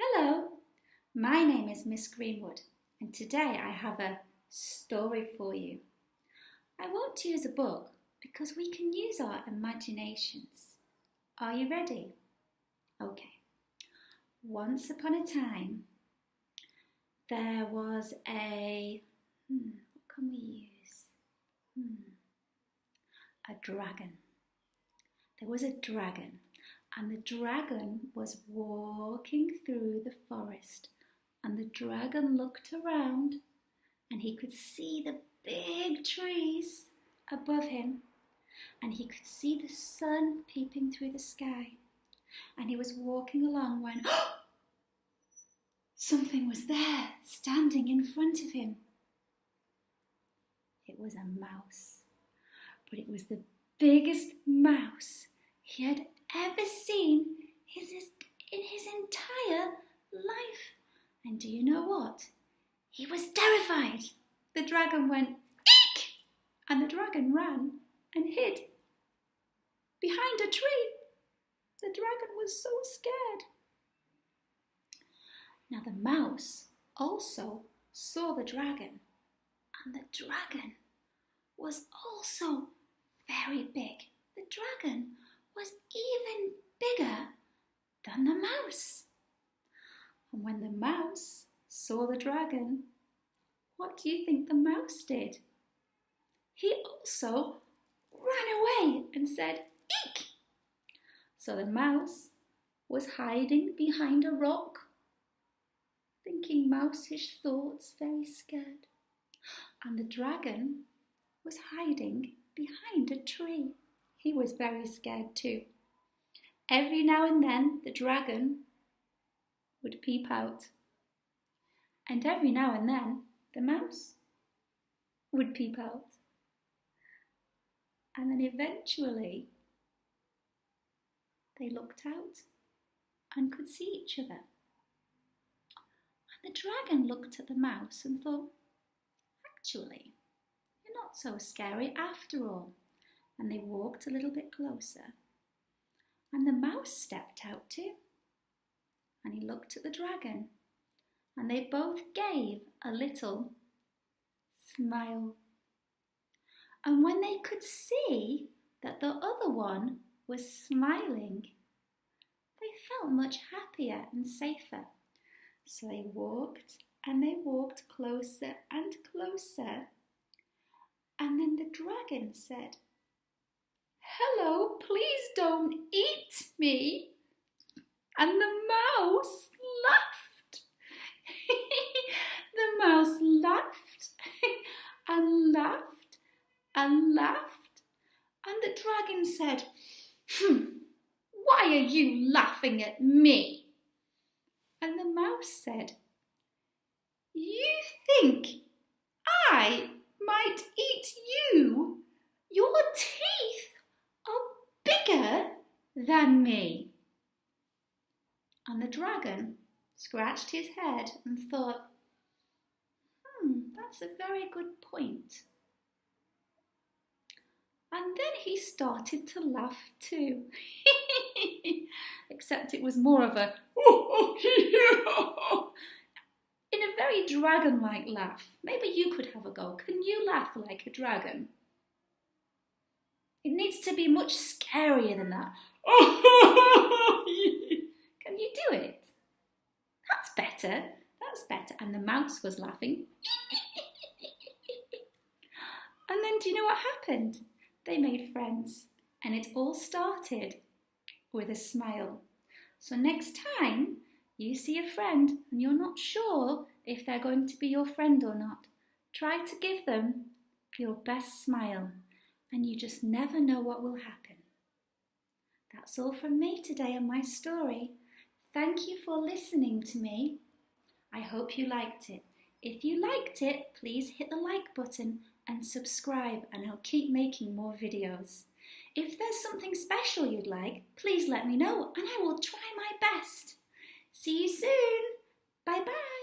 Hello, my name is Miss Greenwood and today I have a story for you. I won't use a book because we can use our imaginations. Are you ready? Okay. Once upon a time, there was what can we use? A dragon. There was a dragon. And the dragon was walking through the forest, and the dragon looked around and he could see the big trees above him, and he could see the sun peeping through the sky, and he was walking along when something was there standing in front of him. It was a mouse, but it was the biggest mouse he had ever seen in his entire life. And do you know what? He was terrified. The dragon went, eek! And the dragon ran and hid behind a tree. The dragon was so scared. Now the mouse also saw the dragon, and the dragon was also very big. The dragon was even bigger than the mouse. And when the mouse saw the dragon, what do you think the mouse did? He also ran away and said, eek! So the mouse was hiding behind a rock, thinking mouseish thoughts, very scared. And the dragon was hiding behind a tree. He was very scared too. Every now and then the dragon would peep out, and every now and then the mouse would peep out. And then eventually they looked out and could see each other. And the dragon looked at the mouse and thought, actually, you're not so scary after all. And they walked a little bit closer. And the mouse stepped out too. And he looked at the dragon. And they both gave a little smile. And when they could see that the other one was smiling, they felt much happier and safer. So they walked and they walked closer and closer. And then the dragon said, hello, please don't eat me. And the mouse laughed. The mouse laughed and laughed and laughed. And the dragon said, why are you laughing at me? And the mouse said, you think I might eat you? Your teeth are bigger than me. And the dragon scratched his head and thought, that's a very good point. And then he started to laugh too. Except it was more of a in a very dragon-like laugh. Maybe you could have a go. Can you laugh like a dragon? It needs to be much scarier than that. Can you do it? That's better. That's better. And the mouse was laughing. And then do you know what happened? They made friends. And it all started with a smile. So next time you see a friend and you're not sure if they're going to be your friend or not, try to give them your best smile. And you just never know what will happen. That's all from me today on my story. Thank you for listening to me. I hope you liked it. If you liked it, please hit the like button and subscribe, and I'll keep making more videos. If there's something special you'd like, please let me know and I will try my best. See you soon. Bye bye.